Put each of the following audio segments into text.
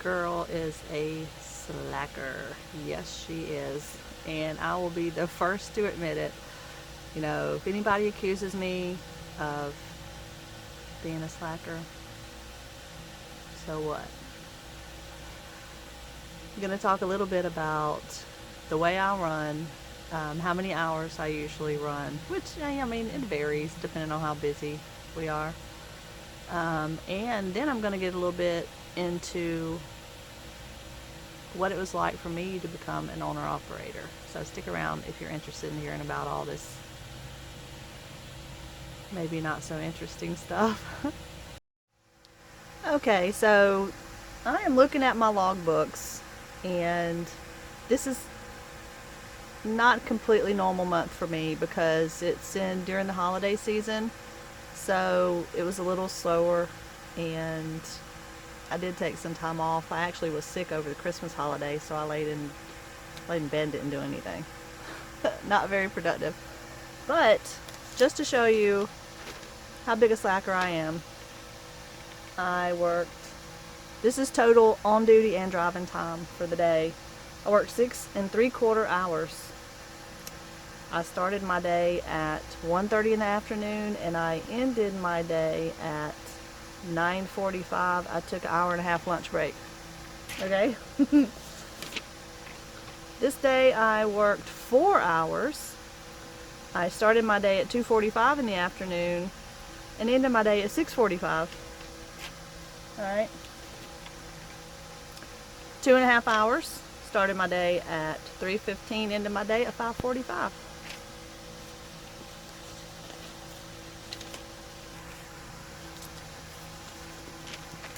girl is a slacker. Yes, she is. And I will be the first to admit it. You know, if anybody accuses me of being a slacker, so what? I'm going to talk a little bit about the way I run, how many hours I usually run, which, I mean, it varies depending on how busy we are. And then I'm going to get a little bit into what it was like for me to become an owner-operator. So stick around if you're interested in hearing about all this maybe not so interesting stuff. Okay, so I am looking at my logbooks, and this is not completely normal month for me because it's in during the holiday season, so it was a little slower, and I did take some time off. I actually was sick over the Christmas holiday, so I laid in bed, didn't do anything. Not very productive. But just to show you how big a slacker I am, I worked, this is total on duty and driving time for the day. I worked 6 3/4 hours. I started my day at 1:30 in the afternoon and I ended my day at 9:45. I took an hour and a half lunch break. Okay. This day I worked 4 hours. I started my day at 2:45 in the afternoon and ended my day at 6:45. Alright. 2.5 hours. Started my day at 3:15, ended my day at 5:45.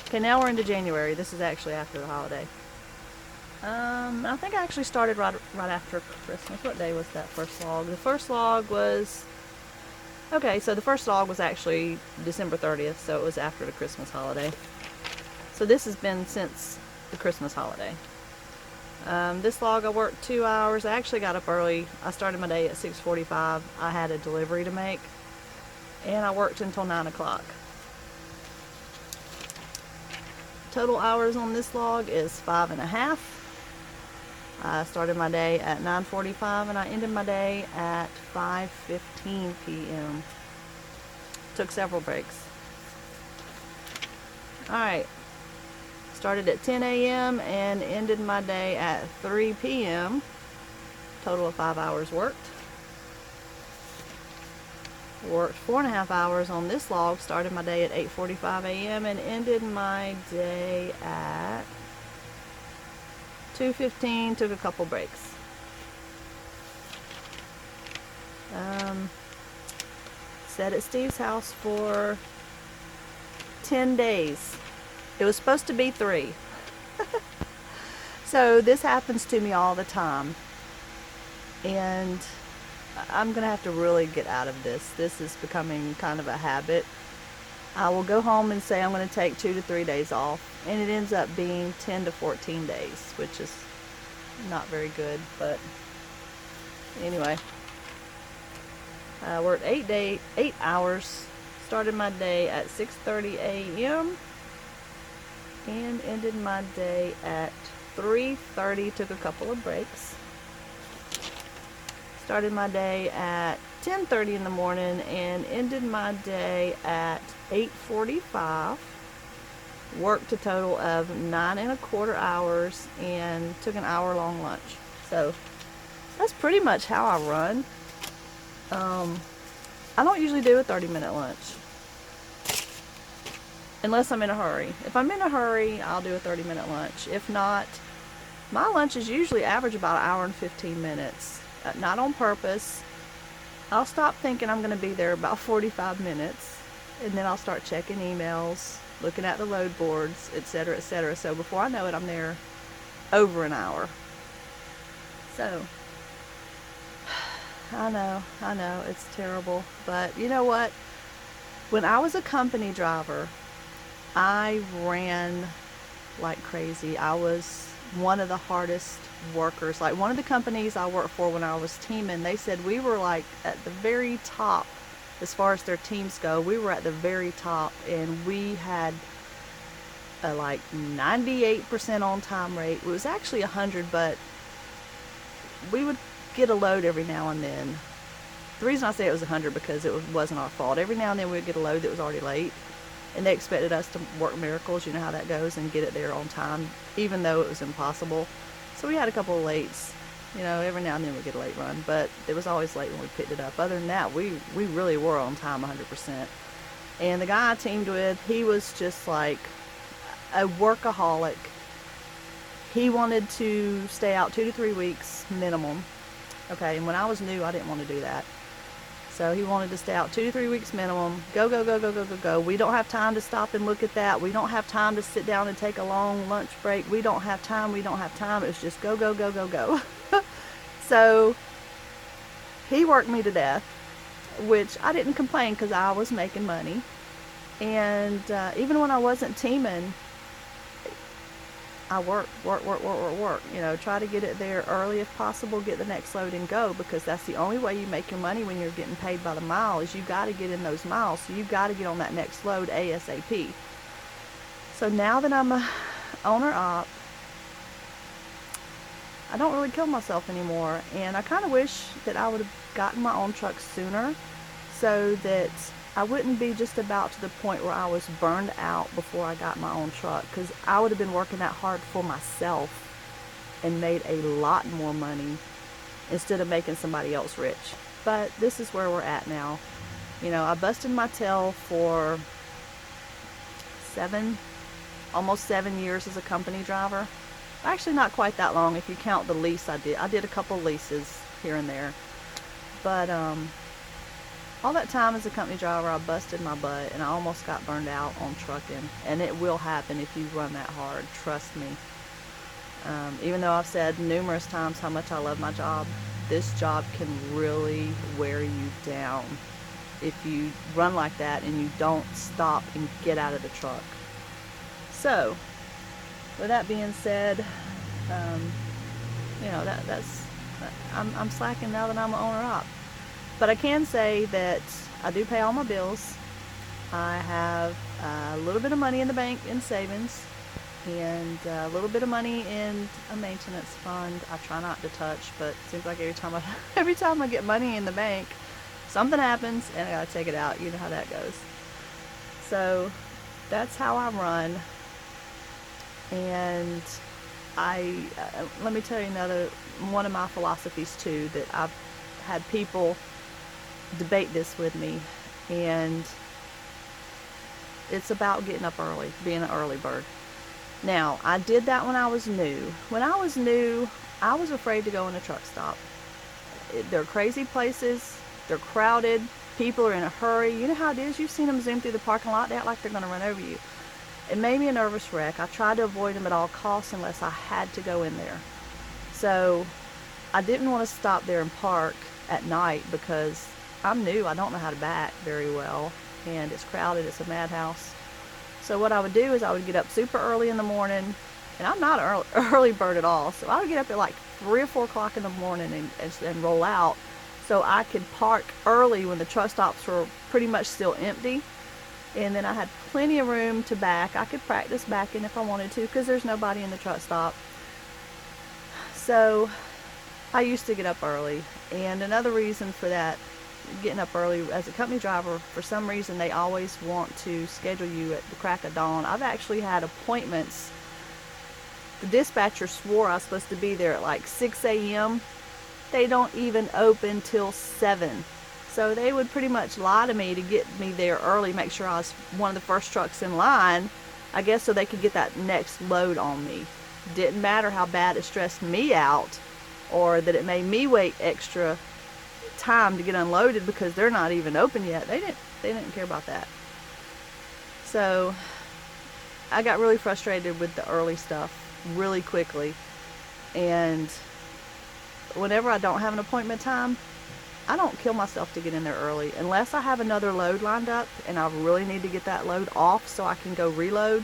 Okay, now we're into January. This is actually after the holiday. I think I actually started right after Christmas. What day was that first log? The first log was, okay, so the first log was actually December 30th, so it was after the Christmas holiday. So this has been since the Christmas holiday. This log I worked 2 hours. I actually got up early. I started my day at 6:45. I had a delivery to make, and I worked until 9 o'clock. Total hours on this log is 5.5. I started my day at 9:45 and I ended my day at 5:15 p.m. Took several breaks. Alright. Started at 10 a.m. and ended my day at 3 p.m. Total of 5 hours worked. Worked 4.5 hours on this log. Started my day at 8:45 a.m. and ended my day at 2:15. Took a couple breaks. Sat at Steve's house for 10 days. It was supposed to be 3. So this happens to me all the time, and I'm gonna have to really get out of this. This is becoming kind of a habit. I will go home and say I'm gonna take 2 to 3 days off, and it ends up being 10 to 14 days, which is not very good, but anyway. I worked 8 hours, started my day at 6:30 a.m. and ended my day at 3:30. Took a couple of breaks. Started my day at 10:30 in the morning and ended my day at 8:45. Worked a total of 9.25 hours and took an hour-long lunch. So that's pretty much how I run. I don't usually do a 30-minute lunch unless I'm in a hurry. If I'm in a hurry, I'll do a 30-minute lunch. If not, my lunches usually average about 1 hour and 15 minutes. Not on purpose. I'll stop thinking I'm going to be there about 45 minutes, and then I'll start checking emails, looking at the load boards, etc., etc. So before I know it, I'm there over an hour. So I know, it's terrible, but you know what? When I was a company driver, I ran like crazy. I was one of the hardest workers. Like, one of the companies I worked for when I was teaming, they said we were like at the very top as far as their teams go. We were at the very top, and we had a like 98% on time rate. It was actually 100, but we would get a load every now and then. The reason I say it was 100 because wasn't our fault. Every now and then we'd get a load that was already late, and they expected us to work miracles, you know how that goes, and get it there on time, even though it was impossible. So we had a couple of lates. You know, every now and then we get a late run, but it was always late when we picked it up. Other than that, we really were on time 100%. And the guy I teamed with, he was just like a workaholic. He wanted to stay out 2 to 3 weeks minimum. Okay, and when I was new, I didn't want to do that. So he wanted to stay out 2 to 3 weeks minimum. Go, go, go, go, go, go, go. We don't have time to stop and look at that. We don't have time to sit down and take a long lunch break. We don't have time. We don't have time. It was just go, go, go, go, go. So he worked me to death, which I didn't complain because I was making money. And even when I wasn't teaming, I work, you know, try to get it there early if possible, get the next load and go, because that's the only way you make your money when you're getting paid by the mile, is you got to get in those miles. So you got to get on that next load ASAP. So now that I'm a owner-op, I don't really kill myself anymore, and I kind of wish that I would have gotten my own truck sooner so that I wouldn't be just about to the point where I was burned out before I got my own truck, because I would have been working that hard for myself and made a lot more money instead of making somebody else rich. But this is where we're at now. You know, I busted my tail for almost 7 years as a company driver. Actually, not quite that long if you count the lease I did. I did a couple leases here and there. But all that time as a company driver, I busted my butt, and I almost got burned out on trucking. And it will happen if you run that hard, trust me. Even though I've said numerous times how much I love my job, this job can really wear you down if you run like that and you don't stop and get out of the truck. So, with that being said, you know, I'm slacking now that I'm an owner-op. But I can say that I do pay all my bills. I have a little bit of money in the bank in savings, and a little bit of money in a maintenance fund. I try not to touch, but it seems like every time I get money in the bank, something happens and I gotta take it out. You know how that goes. So that's how I run. And let me tell you one of my philosophies too, that I've had people debate this with me, and it's about getting up early, being an early bird. Now, I did that when I was new. When I was new, I was afraid to go in a truck stop. They're crazy places, they're crowded, people are in a hurry. You know how it is, you've seen them zoom through the parking lot, they act like they're going to run over you. It made me a nervous wreck. I tried to avoid them at all costs unless I had to go in there. So I didn't want to stop there and park at night because I'm new. I don't know how to back very well, and it's crowded. It's a madhouse. So what I would do is I would get up super early in the morning, and I'm not an early bird at all. So I would get up at like 3 or 4 o'clock in the morning and roll out so I could park early when the truck stops were pretty much still empty. And then I had plenty of room to back. I could practice backing if I wanted to because there's nobody in the truck stop. So I used to get up early. And another reason for that, getting up early as a company driver, for some reason they always want to schedule you at the crack of dawn. I've actually had appointments. The dispatcher swore I was supposed to be there at like 6 a.m. They don't even open till 7. So they would pretty much lie to me to get me there early, make sure I was one of the first trucks in line, I guess, so they could get that next load on me. Didn't matter how bad it stressed me out or that it made me wait extra time to get unloaded because they're not even open yet. They didn't care about that. So I got really frustrated with the early stuff really quickly, and whenever I don't have an appointment time, I don't kill myself to get in there early unless I have another load lined up and I really need to get that load off so I can go reload.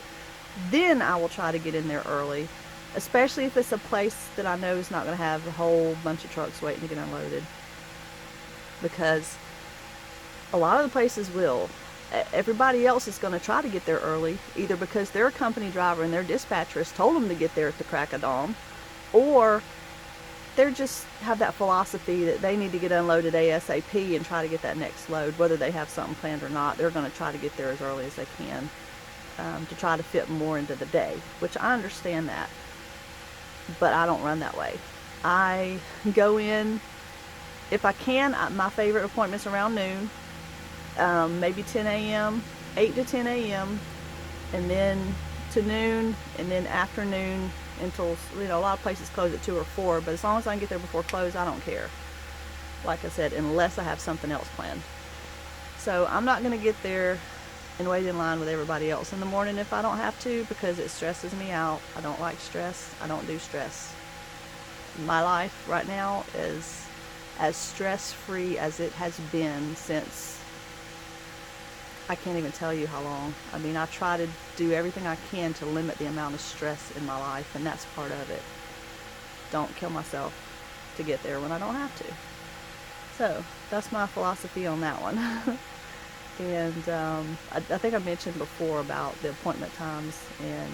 Then I will try to get in there early, especially if it's a place that I know is not going to have a whole bunch of trucks waiting to get unloaded, because a lot of the places will. everybody else is going to try to get there early, either because they're a company driver and their dispatcher has told them to get there at the crack of dawn, or they just have that philosophy that they need to get unloaded ASAP and try to get that next load, whether they have something planned or not. They're going to try to get there as early as they can, to try to fit more into the day, which I understand that, but I don't run that way. I go in, if I can, my favorite appointment's around noon, maybe 10 a.m., 8 to 10 a.m., and then to noon, and then afternoon until, you know, a lot of places close at 2 or 4, but as long as I can get there before close, I don't care. Like I said, unless I have something else planned. So I'm not going to get there and wait in line with everybody else in the morning if I don't have to, because it stresses me out. I don't like stress. I don't do stress. My life right now is as stress-free as it has been since, I can't even tell you how long. I mean, I try to do everything I can to limit the amount of stress in my life, and that's part of it. Don't kill myself to get there when I don't have to. So that's my philosophy on that one. And I think I mentioned before about the appointment times, and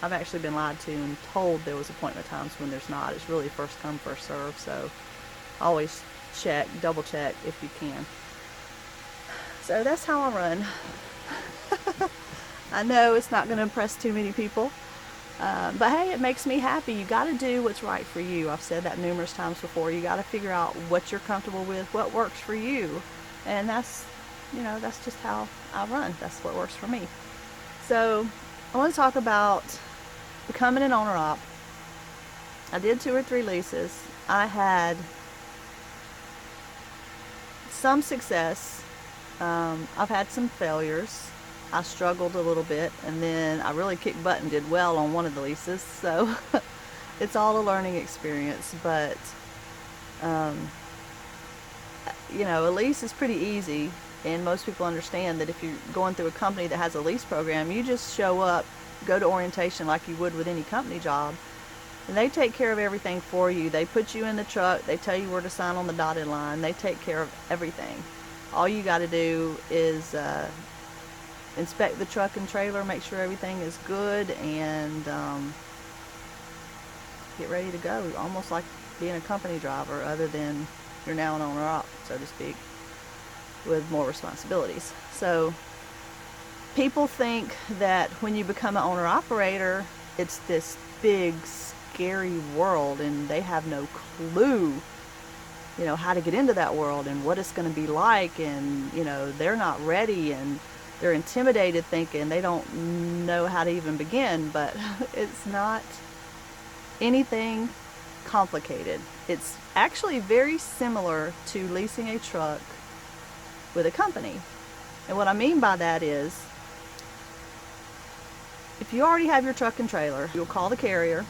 I've actually been lied to and told there was appointment times when there's not. It's really first come, first serve, so always check, double check if you can. So that's how I run. I know it's not going to impress too many people, but hey, it makes me happy. You got to do what's right for you. I've said that numerous times before. You got to figure out what you're comfortable with, what works for you, and that's, you know, that's just how I run. That's what works for me. So I want to talk about becoming an owner-op. I did 2 or 3 leases. I had some success. I've had some failures. I struggled a little bit, and then I really kicked butt and did well on one of the leases. So it's all a learning experience. But you know, a lease is pretty easy, and most people understand that if you're going through a company that has a lease program, you just show up, go to orientation like you would with any company job, and they take care of everything for you. They put you in the truck, they tell you where to sign on the dotted line, they take care of everything. All you got to do is inspect the truck and trailer, make sure everything is good, and get ready to go. Almost like being a company driver, other than you're now an owner-op, so to speak, with more responsibilities. So people think that when you become an owner-operator, it's this big, scary world, and they have no clue, you know, how to get into that world and what it's going to be like, and, you know, they're not ready, and they're intimidated, thinking they don't know how to even begin. But it's not anything complicated. It's actually very similar to leasing a truck with a company. And what I mean by that is, if you already have your truck and trailer, you'll call the carrier,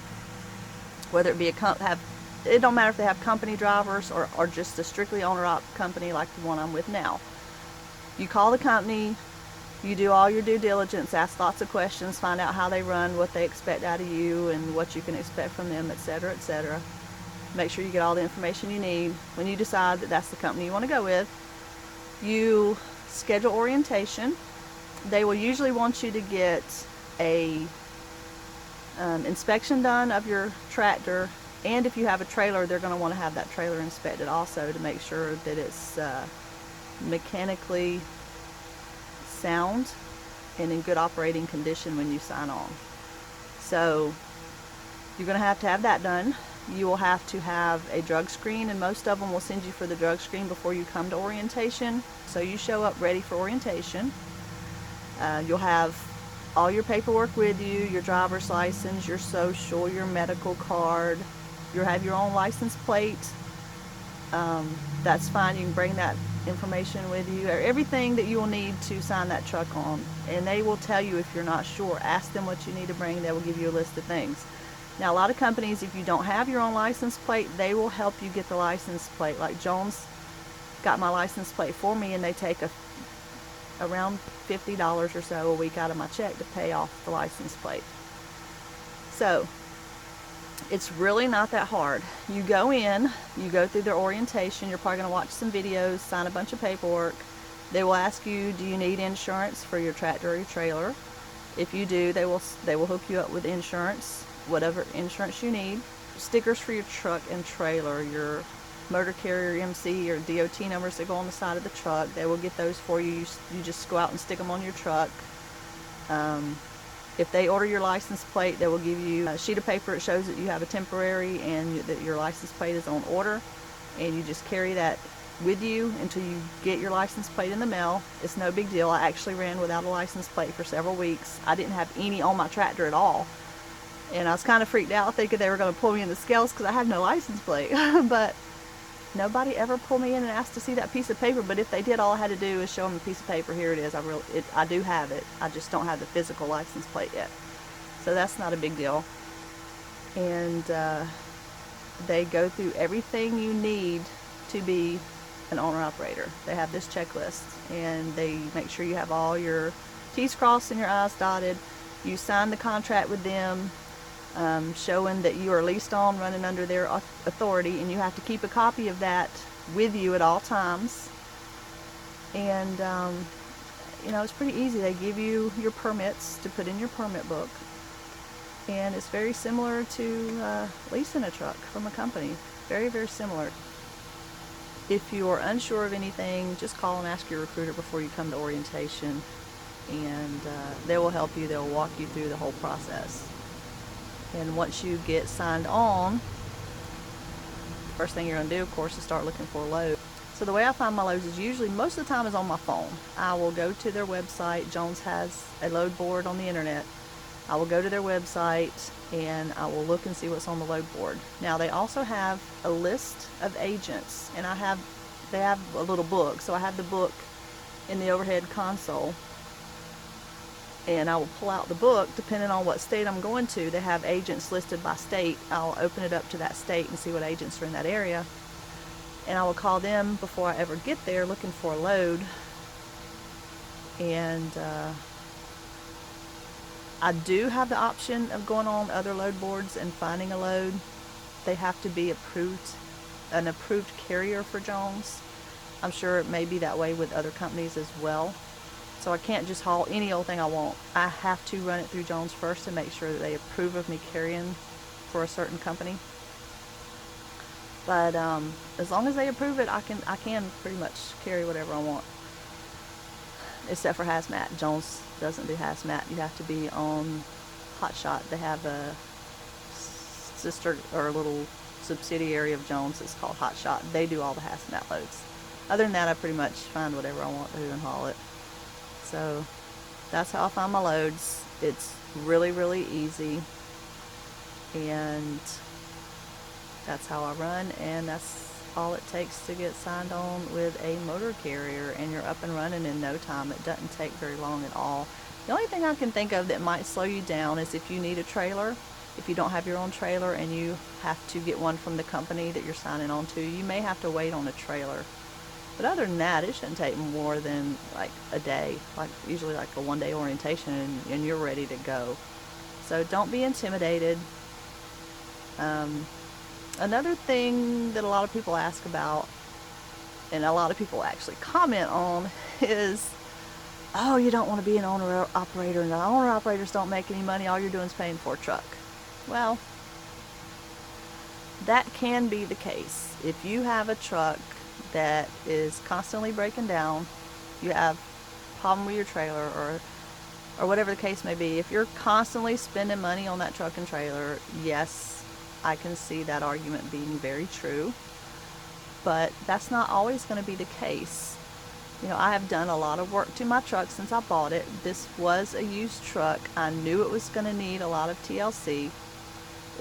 whether it be it don't matter if they have company drivers or just a strictly owner-op company like the one I'm with now. You call the company, you do all your due diligence, ask lots of questions, find out how they run, what they expect out of you, and what you can expect from them, etc., etc. Make sure you get all the information you need. When you decide that that's the company you want to go with, you schedule orientation. They will usually want you to get a inspection done of your tractor, and if you have a trailer, they're going to want to have that trailer inspected also to make sure that it's mechanically sound and in good operating condition when you sign on. So you're going to have that done. You will have to have a drug screen, and most of them will send you for the drug screen before you come to orientation. So you show up ready for orientation. You'll have all your paperwork with you, your driver's license, your social, your medical card. You'll have your own license plate. That's fine. You can bring that information with you, or everything that you will need to sign that truck on. And they will tell you if you're not sure. Ask them what you need to bring. They will give you a list of things. Now, a lot of companies, if you don't have your own license plate, they will help you get the license plate. Like Jones got my license plate for me, and they take around $50 or so a week out of my check to pay off the license plate. So it's really not that hard. You go in, you go through their orientation, you're probably going to watch some videos, sign a bunch of paperwork, They will ask you, do you need insurance for your tractor or your trailer? If you do, they will hook you up with insurance, whatever insurance you need. Stickers for your truck and trailer, your motor carrier MC or DOT numbers that go on the side of the truck. They will get those for you. You just go out and stick them on your truck. If they order your license plate, they will give you a sheet of paper that shows that you have a temporary and that your license plate is on order, and you just carry that with you until you get your license plate in the mail. It's no big deal. I actually ran without a license plate for several weeks. I didn't have any on my tractor at all, and I was kind of freaked out thinking they were going to pull me in the scales because I had no license plate. But nobody ever pulled me in and asked to see that piece of paper. But if they did, all I had to do is show them a piece of paper. Here it is. I do have it. I just don't have the physical license plate yet. So that's not a big deal. And they go through everything you need to be an owner-operator. They have this checklist, and they make sure you have all your T's crossed and your I's dotted. You sign the contract with them, showing that you are leased on, running under their authority, and you have to keep a copy of that with you at all times. And it's pretty easy. They give you your permits to put in your permit book, and it's very similar to leasing a truck from a company. Very, very similar. If you are unsure of anything, just call and ask your recruiter before you come to orientation, and they will help you. They'll walk you through the whole process. And once you get signed on, first thing you're going to do, of course, is start looking for a load. So the way I find my loads is usually, most of the time, is on my phone. I will go to their website. Jones has a load board on the internet. I will go to their website and I will look and see what's on the load board. Now, they also have a list of agents, and they have a little book. So I have the book in the overhead console, and I will pull out the book depending on what state I'm going to. They have agents listed by state. I'll open it up to that state and see what agents are in that area, and I will call them before I ever get there looking for a load. And I do have the option of going on other load boards and finding a load. They have to be an approved carrier for Jones. I'm sure it may be that way with other companies as well. So I can't just haul any old thing I want. I have to run it through Jones first to make sure that they approve of me carrying for a certain company. But as long as they approve it, I can pretty much carry whatever I want, except for hazmat. Jones doesn't do hazmat. You have to be on Hot Shot. They have a sister or a little subsidiary of Jones that's called Hot Shot. They do all the hazmat loads. Other than that, I pretty much find whatever I want to and haul it. So that's how I find my loads. It's really, really easy, and that's how I run, and that's all it takes to get signed on with a motor carrier, and you're up and running in no time. It doesn't take very long at all. The only thing I can think of that might slow you down is if you need a trailer. If you don't have your own trailer and you have to get one from the company that you're signing on to, you may have to wait on a trailer. But other than that, it shouldn't take more than like a day, usually like a one-day orientation, and you're ready to go. So don't be intimidated. Another thing that a lot of people ask about, and a lot of people actually comment on, is, oh, you don't want to be an owner-operator, and the owner-operators don't make any money. All you're doing is paying for a truck. Well, that can be the case. If you have a truck that is constantly breaking down, you have a problem with your trailer, or whatever the case may be, if you're constantly spending money on that truck and trailer, yes, I can see that argument being very true. But that's not always going to be the case. I have done a lot of work to my truck since I bought it. This was a used truck. I knew it was going to need a lot of TLC.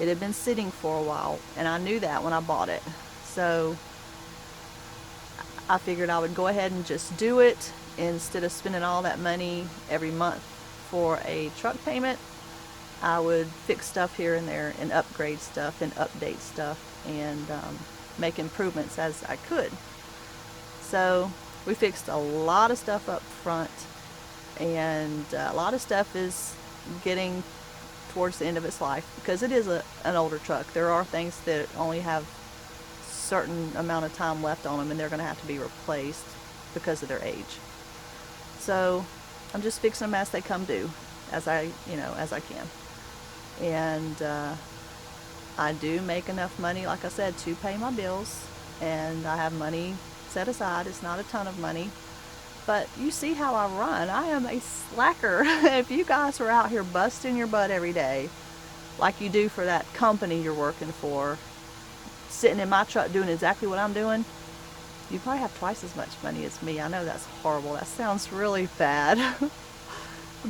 It had been sitting for a while, and I knew that when I bought it. So I figured I would go ahead and just do it instead of spending all that money every month for a truck payment. I would fix stuff here and there and upgrade stuff and update stuff and make improvements as I could. So we fixed a lot of stuff up front, and a lot of stuff is getting towards the end of its life because it is an older truck. There are things that only have certain amount of time left on them, and they're going to have to be replaced. because of their age. So I'm just fixing them as they come due, as I can. And I do make enough money, like I said, to pay my bills, and I have money set aside. It's not a ton of money, but you see how I run. I am a slacker. If you guys were out here busting your butt every day, like you do for that company you're working for, sitting in my truck doing exactly what I'm doing, you probably have twice as much money as me. I know that's horrible. That sounds really bad.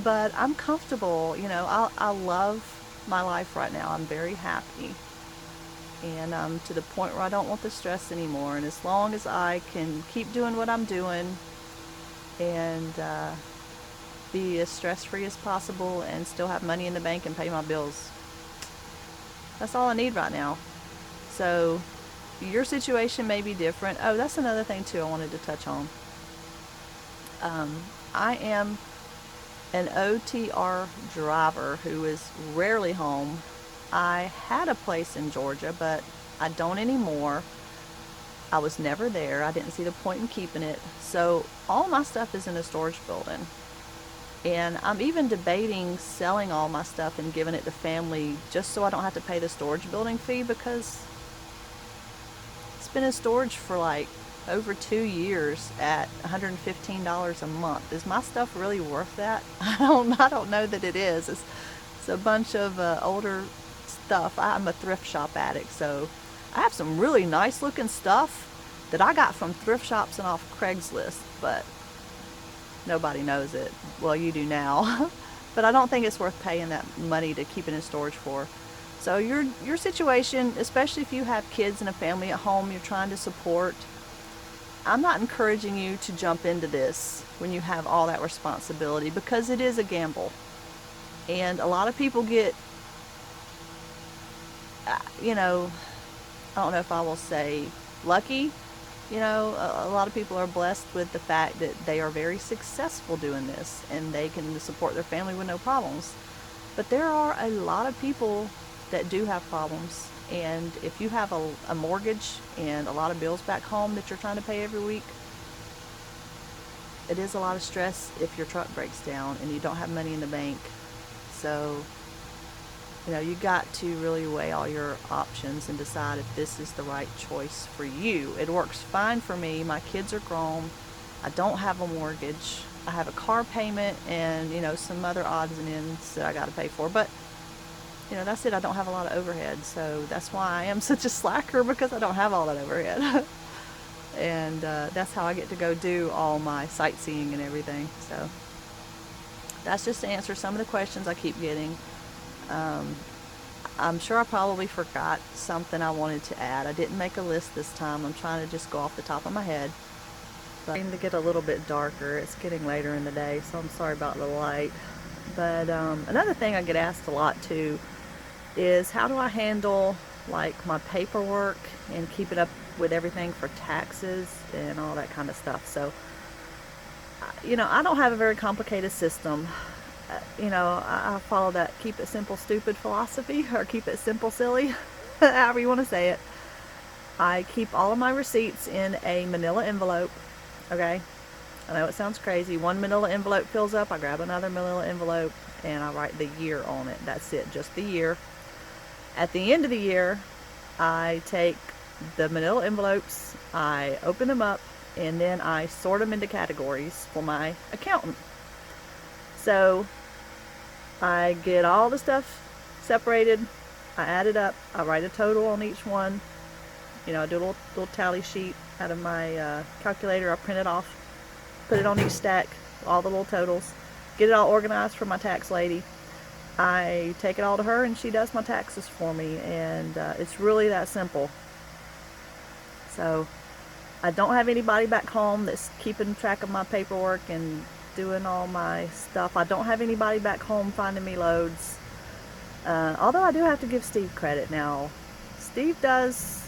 But I'm comfortable. I love my life right now. I'm very happy. And I'm to the point where I don't want the stress anymore. And as long as I can keep doing what I'm doing and be as stress-free as possible and still have money in the bank and pay my bills, that's all I need right now. So your situation may be different. Oh, that's another thing too I wanted to touch on. I am an OTR driver who is rarely home. I had a place in Georgia, but I don't anymore. I was never there. I didn't see the point in keeping it. So all my stuff is in a storage building. And I'm even debating selling all my stuff and giving it to family just so I don't have to pay the storage building fee, because it's been in storage for like over 2 years at $115 a month. Is my stuff really worth that? I don't know that it is. It's a bunch of older stuff. I'm a thrift shop addict, so I have some really nice looking stuff that I got from thrift shops and off Craigslist, but nobody knows it. Well, you do now. But I don't think it's worth paying that money to keep it in storage for. So your situation, especially if you have kids and a family at home you're trying to support, I'm not encouraging you to jump into this when you have all that responsibility, because it is a gamble. And a lot of people get, I don't know if I will say lucky. A lot of people are blessed with the fact that they are very successful doing this and they can support their family with no problems. But there are a lot of people that do have problems. And if you have a mortgage and a lot of bills back home that you're trying to pay every week, it is a lot of stress if your truck breaks down and you don't have money in the bank. So, you got to really weigh all your options and decide if this is the right choice for you. It works fine for me. My kids are grown. I don't have a mortgage. I have a car payment and, some other odds and ends that I got to pay for. But that's it. I don't have a lot of overhead, so that's why I am such a slacker, because I don't have all that overhead. And that's how I get to go do all my sightseeing and everything. So that's just to answer some of the questions I keep getting. I'm sure I probably forgot something I wanted to add. I didn't make a list this time. I'm trying to just go off the top of my head. But it's starting to get a little bit darker. It's getting later in the day, so I'm sorry about the light. But another thing I get asked a lot too is, how do I handle like my paperwork and keeping up with everything for taxes and all that kind of stuff. So I don't have a very complicated system. I follow that keep it simple stupid philosophy, or keep it simple silly, however you want to say it. I keep all of my receipts in a manila envelope. Okay, I know it sounds crazy. One manila envelope fills up, I grab another manila envelope and I write the year on it. That's it, just the year. At the end of the year, I take the manila envelopes, I open them up, and then I sort them into categories for my accountant. So I get all the stuff separated, I add it up, I write a total on each one. I do a little tally sheet out of my calculator. I print it off, put it on each stack, all the little totals, get it all organized for my tax lady. I take it all to her and she does my taxes for me, and it's really that simple. So I don't have anybody back home that's keeping track of my paperwork and doing all my stuff. I don't have anybody back home finding me loads. Although I do have to give Steve credit now. Steve does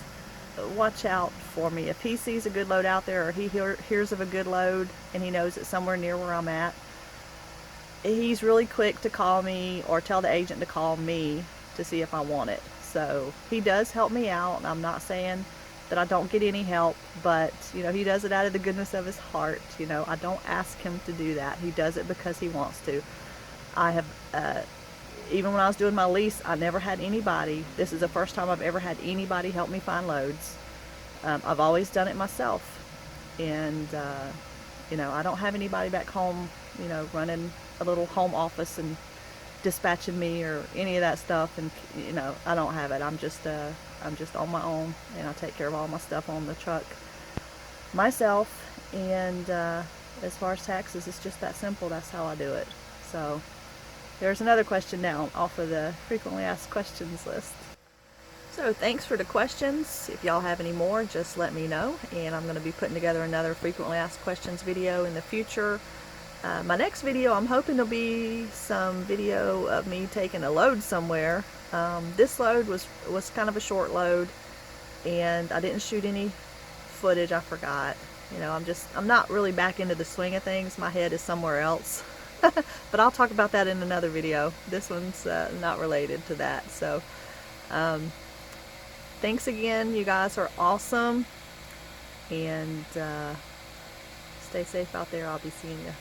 watch out for me. If he sees a good load out there, or he hears of a good load and he knows it's somewhere near where I'm at, he's really quick to call me or tell the agent to call me to see if I want it. So he does help me out. I'm not saying that I don't get any help, but you know, he does it out of the goodness of his heart. You know, I don't ask him to do that. He does it because he wants to. I have, even when I was doing my lease, I never had anybody. This is the first time I've ever had anybody help me find loads. I've always done it myself, and you know, I don't have anybody back home, you know, running a little home office and dispatching me or any of that stuff. And you know, I don't have it. I'm just on my own, and I take care of all my stuff on the truck myself. And as far as taxes, it's just that simple. That's how I do it. So there's another question now off of the frequently asked questions list. So thanks for the questions. If y'all have any more, just let me know, and I'm going to be putting together another frequently asked questions video in the future. My next video, I'm hoping there'll be some video of me taking a load somewhere. This load was kind of a short load, and I didn't shoot any footage. I forgot. You know, I'm not really back into the swing of things. My head is somewhere else. But I'll talk about that in another video. This one's not related to that. So thanks again. You guys are awesome, and stay safe out there. I'll be seeing you.